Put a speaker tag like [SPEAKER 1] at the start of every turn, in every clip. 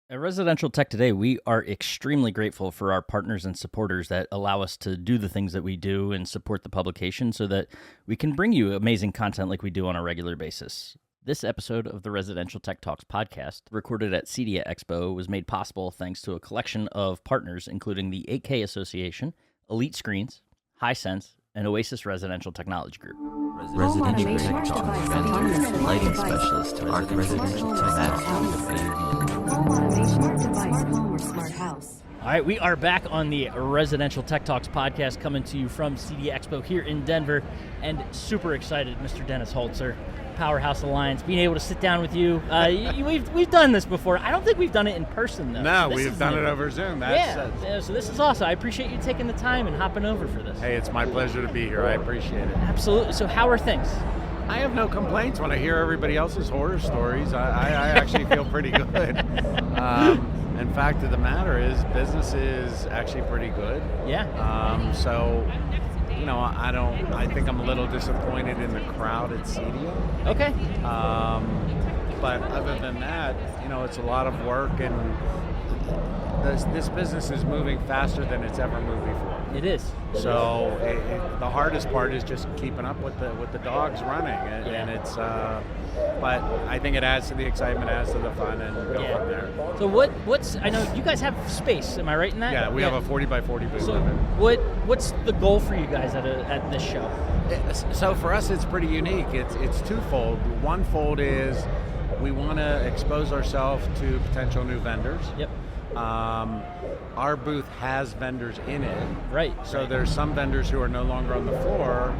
[SPEAKER 1] At Residential Tech Today, we are extremely grateful for our partners and supporters that allow us to do the things that we do and support the publication so that we can bring you amazing content like we do on a regular basis. This episode of the Residential Tech Talks podcast, recorded at CEDIA Expo, was made possible thanks to a collection of partners, including the 8K Association, Elite Screens, Hisense, and Oasis Residential Technology Group.
[SPEAKER 2] Residential Tech Talks, lighting specialist, residential
[SPEAKER 3] house.
[SPEAKER 1] All right, we are back on the Residential Tech Talks podcast, coming to you from CEDIA Expo here in Denver, and super excited, Mr. Dennis Holzer, Powerhouse Alliance, being able to sit down with you. We've done this before. I don't think we've done it in person, though.
[SPEAKER 4] No, we've done it over Zoom.
[SPEAKER 1] So this is awesome. I appreciate you taking the time and hopping over for this.
[SPEAKER 4] Hey, it's my pleasure to be here. I appreciate it.
[SPEAKER 1] Absolutely. So how are things?
[SPEAKER 4] I have no complaints when I hear everybody else's horror stories. I actually feel pretty good. In fact, the matter is, business is actually pretty good.
[SPEAKER 1] Yeah.
[SPEAKER 4] So, you know, I think I'm a little disappointed in the crowd at CEDIA.
[SPEAKER 1] Okay.
[SPEAKER 4] But other than that, you know, it's a lot of work, and this business is moving faster than it's ever moved before.
[SPEAKER 1] It is.
[SPEAKER 4] So the hardest part is just keeping up with the dogs running, and it's. But I think it adds to the excitement, adds to the fun, and go from there.
[SPEAKER 1] So what's I know you guys have space. Am I right in that?
[SPEAKER 4] Yeah, we have a 40 by 40 booth.
[SPEAKER 1] So what's the goal for you guys at this show?
[SPEAKER 4] So for us, it's pretty unique. It's twofold. One fold is we want to expose ourselves to potential new vendors.
[SPEAKER 1] Yep.
[SPEAKER 4] Our booth has vendors in it.
[SPEAKER 1] Right.
[SPEAKER 4] So there's some vendors who are no longer on the floor,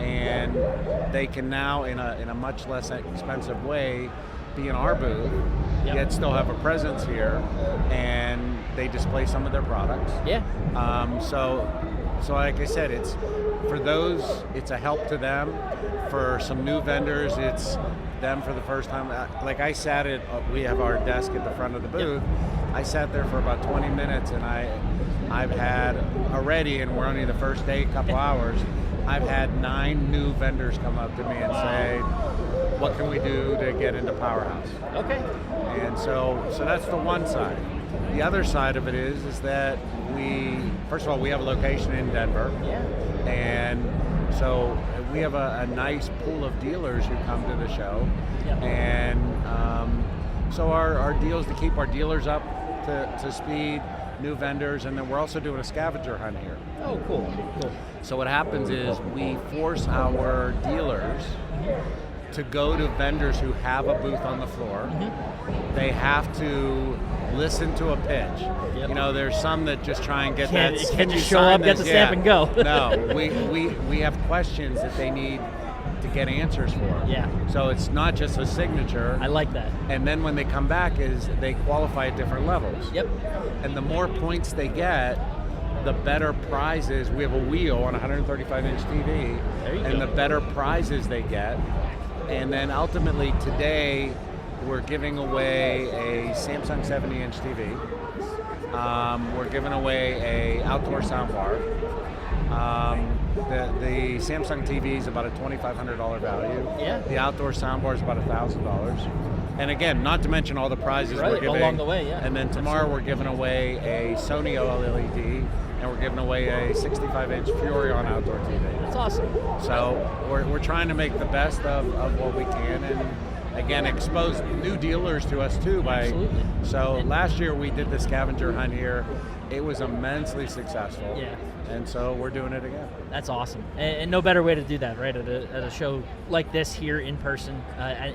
[SPEAKER 4] and they can now, in a much less expensive way, be in our booth, yet still have a presence here, and they display some of their products.
[SPEAKER 1] Yeah.
[SPEAKER 4] So like I said, it's for those, it's a help to them. For some new vendors, it's them for the first time. Like I sat we have our desk at the front of the booth. I sat there for about 20 minutes, and I've had already, and we're only the first day, couple hours, I've had 9 new vendors come up to me and say, what can we do to get into Powerhouse?
[SPEAKER 1] Okay.
[SPEAKER 4] And so that's the one side. The other side of it is that first of all, we have a location in Denver.
[SPEAKER 1] Yeah.
[SPEAKER 4] And so we have a nice pool of dealers who come to the show.
[SPEAKER 1] Yep.
[SPEAKER 4] And so our deals, to keep our dealers up to speed, new vendors, and then we're also doing a scavenger hunt here.
[SPEAKER 1] Oh, cool.
[SPEAKER 4] So what happens is we force our dealers to go to vendors who have a booth on the floor. Mm-hmm. They have to listen to a pitch. Yep. You know, there's some that just try and get that.
[SPEAKER 1] Can you show up, get the stamp, and go?
[SPEAKER 4] No, we have questions that they need to get answers for.
[SPEAKER 1] Yeah.
[SPEAKER 4] So it's not just a signature.
[SPEAKER 1] I like that.
[SPEAKER 4] And then when they come back, they qualify at different levels.
[SPEAKER 1] Yep.
[SPEAKER 4] And the more points they get, the better prizes. We have a wheel on a 135-inch TV, and the better prizes they get. And then ultimately today, we're giving away a Samsung 70-inch TV. We're giving away a outdoor soundbar. The Samsung TV is about a $2,500 value.
[SPEAKER 1] Yeah.
[SPEAKER 4] The outdoor soundbar is about $1,000. And again, not to mention all the prizes we're giving
[SPEAKER 1] along the way. Yeah.
[SPEAKER 4] And then tomorrow we're giving away a Sony OLED, and we're giving away a 65-inch Furrion outdoor TV.
[SPEAKER 1] That's awesome.
[SPEAKER 4] So we're trying to make the best of what we can, and again, expose new dealers to us too.
[SPEAKER 1] Absolutely.
[SPEAKER 4] So last year we did the scavenger hunt here. It was immensely successful.
[SPEAKER 1] Yeah.
[SPEAKER 4] And so we're doing it again.
[SPEAKER 1] That's awesome. And no better way to do that, right? At a show like this here in person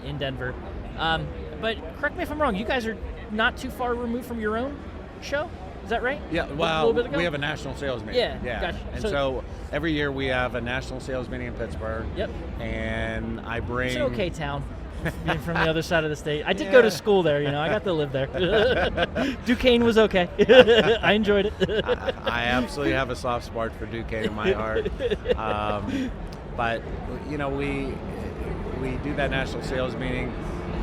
[SPEAKER 1] in Denver. But correct me if I'm wrong, you guys are not too far removed from your own show? Is that right?
[SPEAKER 4] Yeah, well, we have a national sales meeting.
[SPEAKER 1] Yeah. Gotcha.
[SPEAKER 4] And so every year we have a national sales meeting in Pittsburgh.
[SPEAKER 1] Yep.
[SPEAKER 4] And I bring...
[SPEAKER 1] It's an okay town. Being from the other side of the state. I did go to school there, you know. I got to live there. Duquesne was okay. I enjoyed it.
[SPEAKER 4] I absolutely have a soft spot for Duquesne in my heart. But, you know, we do that national sales meeting,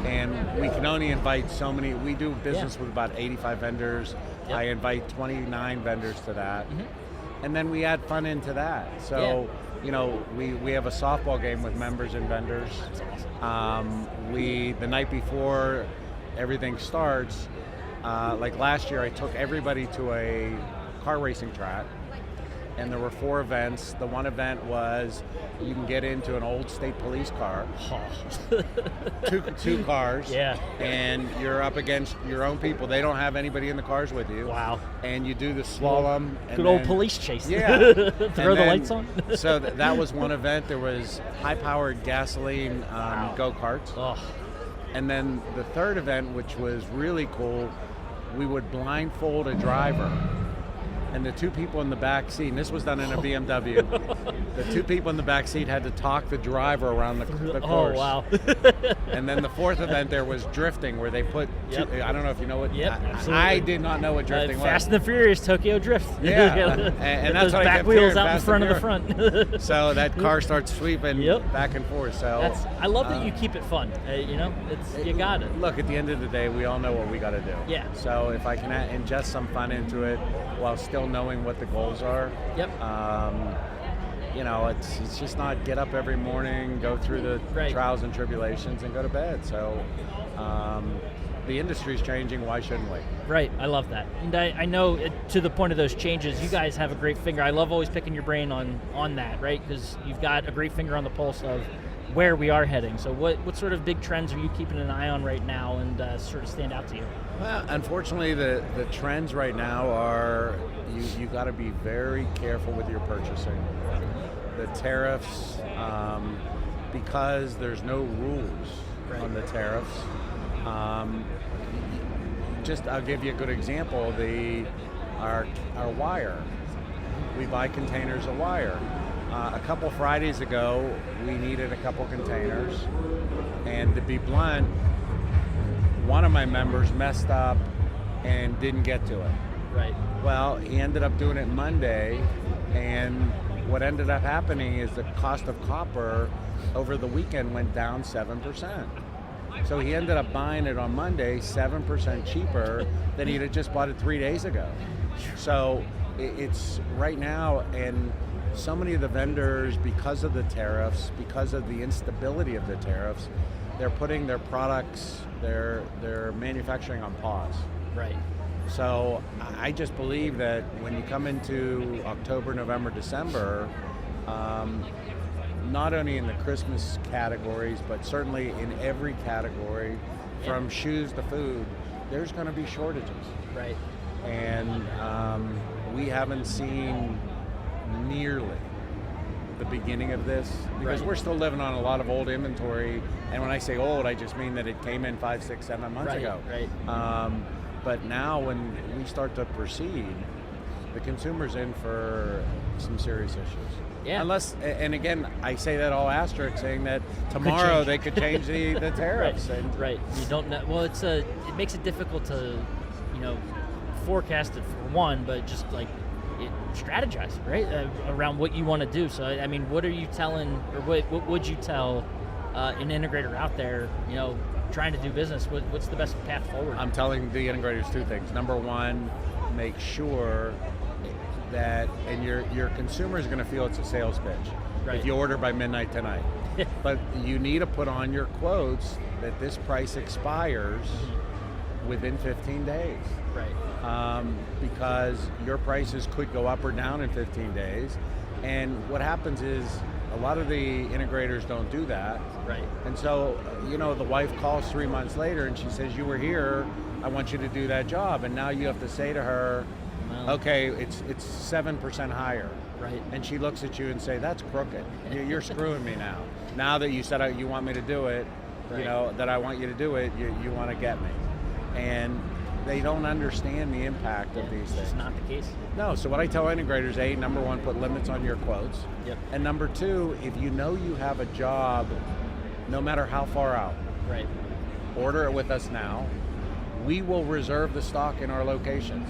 [SPEAKER 4] and we can only invite so many. We do business with about 85 vendors. Yep. I invite 29 vendors to that. Mm-hmm. And then we add fun into that. So, you know, we have a softball game with members and vendors.
[SPEAKER 1] That's awesome.
[SPEAKER 4] The night before everything starts, like last year, I took everybody to a car racing track, and there were 4 events. The one event was you can get into an old state police car, two cars,
[SPEAKER 3] Yeah.
[SPEAKER 4] and you're up against your own people. They don't have anybody in the cars with you.
[SPEAKER 3] Wow.
[SPEAKER 4] And you do the slalom.
[SPEAKER 3] Good old police chase.
[SPEAKER 4] Yeah.
[SPEAKER 3] Throw the lights on.
[SPEAKER 4] So that was one event. There was high-powered gasoline go-karts.
[SPEAKER 3] Oh,
[SPEAKER 4] And then the third event, which was really cool, we would blindfold a driver. And the 2 people in the back seat, and this was done in a BMW, the 2 people in the back seat had to talk the driver around the course.
[SPEAKER 3] oh wow.
[SPEAKER 4] And then the fourth event there was drifting, where they put
[SPEAKER 3] Yep.
[SPEAKER 4] I don't know if you know what.
[SPEAKER 3] Yep,
[SPEAKER 4] I
[SPEAKER 3] absolutely.
[SPEAKER 4] did not know what drifting was.
[SPEAKER 3] Fast and the Furious Tokyo Drift.
[SPEAKER 4] Yeah,
[SPEAKER 3] Get
[SPEAKER 4] and that's
[SPEAKER 3] those
[SPEAKER 4] what I
[SPEAKER 3] back
[SPEAKER 4] kept
[SPEAKER 3] wheels
[SPEAKER 4] hearing,
[SPEAKER 3] out in
[SPEAKER 4] Fast
[SPEAKER 3] front
[SPEAKER 4] and
[SPEAKER 3] of the front.
[SPEAKER 4] So that car starts sweeping
[SPEAKER 3] Yep.
[SPEAKER 4] back and forth. So
[SPEAKER 3] I love that you keep it fun. You know, you got it.
[SPEAKER 4] Look, at the end of the day, we all know what we got to do.
[SPEAKER 3] Yeah.
[SPEAKER 4] So if I can ingest some fun into it while still knowing what the goals are.
[SPEAKER 3] Yep.
[SPEAKER 4] You know, it's just not get up every morning, go through the
[SPEAKER 3] Right.
[SPEAKER 4] trials and tribulations, and go to bed. So the industry's changing. Why shouldn't we?
[SPEAKER 3] Right, I love that. And I know to the point of those changes, you guys have a great finger. I love always picking your brain on that, right? Because you've got a great finger on the pulse of where we are heading. So what sort of big trends are you keeping an eye on right now and sort of stand out to you?
[SPEAKER 4] Well, unfortunately, the trends right now are you got to be very careful with your purchasing. The tariffs, because there's no rules on the tariffs. I'll give you a good example. Our wire, we buy containers of wire. A couple Fridays ago, we needed a couple containers, and to be blunt, one of my members messed up and didn't get to it.
[SPEAKER 3] Right.
[SPEAKER 4] Well, he ended up doing it Monday, and what ended up happening is the cost of copper over the weekend went down 7%. So he ended up buying it on Monday 7% cheaper than he'd have just bought it 3 days ago. So it's right now, and so many of the vendors, because of the tariffs, because of the instability of the tariffs, they're putting their products, their manufacturing on pause.
[SPEAKER 3] Right.
[SPEAKER 4] So I just believe that when you come into October, November, December, not only in the Christmas categories, but certainly in every category, from shoes to food, there's going to be shortages.
[SPEAKER 3] Right.
[SPEAKER 4] And we haven't seen nearly the beginning of this, because
[SPEAKER 3] Right.
[SPEAKER 4] we're still living on a lot of old inventory. And when I say old, I just mean that it came in 5, 6, 7 months ago.
[SPEAKER 3] Right.
[SPEAKER 4] But now when we start to proceed, the consumer's in for some serious issues.
[SPEAKER 3] Yeah.
[SPEAKER 4] Unless, and again, I say that all asterisk, saying that tomorrow
[SPEAKER 3] change.
[SPEAKER 4] they could change the tariffs.
[SPEAKER 3] Right.
[SPEAKER 4] And
[SPEAKER 3] Right. You don't know. Well, it makes it difficult to, forecast it for one, but just like strategize, right, around what you want to do. So, I mean, what are you telling, or what would you tell an integrator out there, trying to do business? What's the best path forward?
[SPEAKER 4] I'm telling the integrators 2 things. Number one, make sure that, and your consumer is going to feel it's a sales pitch
[SPEAKER 3] Right.
[SPEAKER 4] if you order by midnight tonight. But you need to put on your quotes that this price expires within 15 days.
[SPEAKER 3] Right.
[SPEAKER 4] Because your prices could go up or down in 15 days. And what happens is a lot of the integrators don't do that.
[SPEAKER 3] Right.
[SPEAKER 4] And so, the wife calls 3 months later and she says, you were here, I want you to do that job. And now you have to say to her,
[SPEAKER 3] Wow.
[SPEAKER 4] okay, it's 7% higher.
[SPEAKER 3] Right.
[SPEAKER 4] And she looks at you and say, that's crooked. You're screwing me now. Now that you said you want me to do it,
[SPEAKER 3] Right.
[SPEAKER 4] that I want you to do it, you want to get me. And they don't understand the impact of these
[SPEAKER 3] It's
[SPEAKER 4] things.
[SPEAKER 3] just not the case.
[SPEAKER 4] No, so what I tell integrators, number one, put limits on your quotes.
[SPEAKER 3] Yep.
[SPEAKER 4] And number two, if you know you have a job, no matter how far out,
[SPEAKER 3] Right.
[SPEAKER 4] order it with us now. We will reserve the stock in our locations.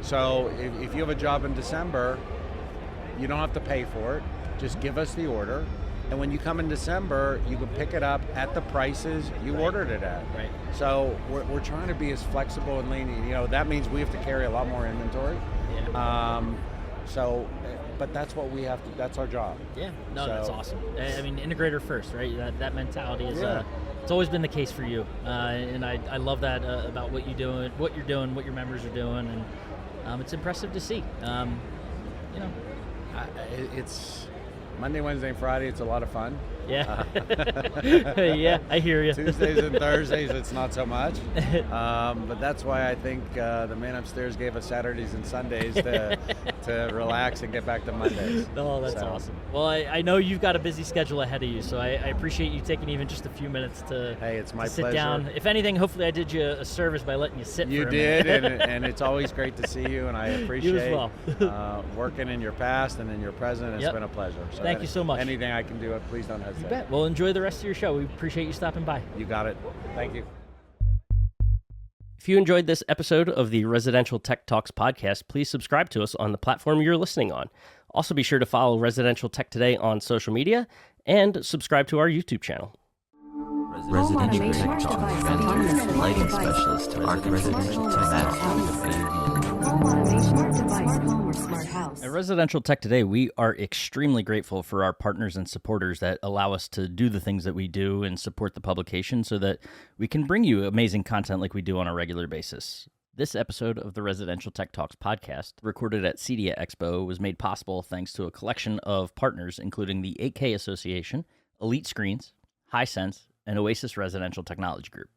[SPEAKER 4] So if you have a job in December, you don't have to pay for it. Just give us the order. And when you come in December, you can pick it up at the prices you ordered it at.
[SPEAKER 3] Right.
[SPEAKER 4] So we're trying to be as flexible and lean. That means we have to carry a lot more inventory.
[SPEAKER 3] Yeah.
[SPEAKER 4] But that's what we have to, that's our job.
[SPEAKER 3] Yeah, no,
[SPEAKER 4] So-
[SPEAKER 3] that's awesome. I mean, integrator first, right? That mentality is
[SPEAKER 4] Yeah.
[SPEAKER 3] It's always been the case for you, and I love that about what you're doing, what your members are doing, and it's impressive to see.
[SPEAKER 4] It's Monday, Wednesday, and Friday. It's a lot of fun.
[SPEAKER 3] Yeah. Yeah, I hear you.
[SPEAKER 4] Tuesdays and Thursdays, it's not so much. But that's why I think the man upstairs gave us Saturdays and Sundays to relax and get back to Mondays.
[SPEAKER 3] Oh, that's awesome. Well, I know you've got a busy schedule ahead of you, so I appreciate you taking even just a few minutes to,
[SPEAKER 4] hey, it's my
[SPEAKER 3] sit
[SPEAKER 4] pleasure.
[SPEAKER 3] down. If anything, hopefully I did you a service by letting you sit
[SPEAKER 4] You
[SPEAKER 3] for a
[SPEAKER 4] did,
[SPEAKER 3] minute.
[SPEAKER 4] and it's always great to see you, and I appreciate
[SPEAKER 3] You as well.
[SPEAKER 4] working in your past and in your present. It's
[SPEAKER 3] Yep.
[SPEAKER 4] been a pleasure. So
[SPEAKER 3] Thank you so much.
[SPEAKER 4] Anything I can do, please don't hesitate.
[SPEAKER 3] You bet. Well, enjoy the rest of your show. We appreciate you stopping by.
[SPEAKER 4] You got it. Thank you.
[SPEAKER 1] If you enjoyed this episode of the Residential Tech Talks podcast, please subscribe to us on the platform you're listening on. Also, be sure to follow Residential Tech Today on social media and subscribe to our YouTube channel.
[SPEAKER 2] Residential Tech Talk, autonomous lighting specialist, residential tech
[SPEAKER 1] At Residential Tech Today, we are extremely grateful for our partners and supporters that allow us to do the things that we do and support the publication so that we can bring you amazing content like we do on a regular basis. This episode of the Residential Tech Talks podcast, recorded at CEDIA Expo, was made possible thanks to a collection of partners, including the 8K Association, Elite Screens, Hisense, and Oasis Residential Technology Group.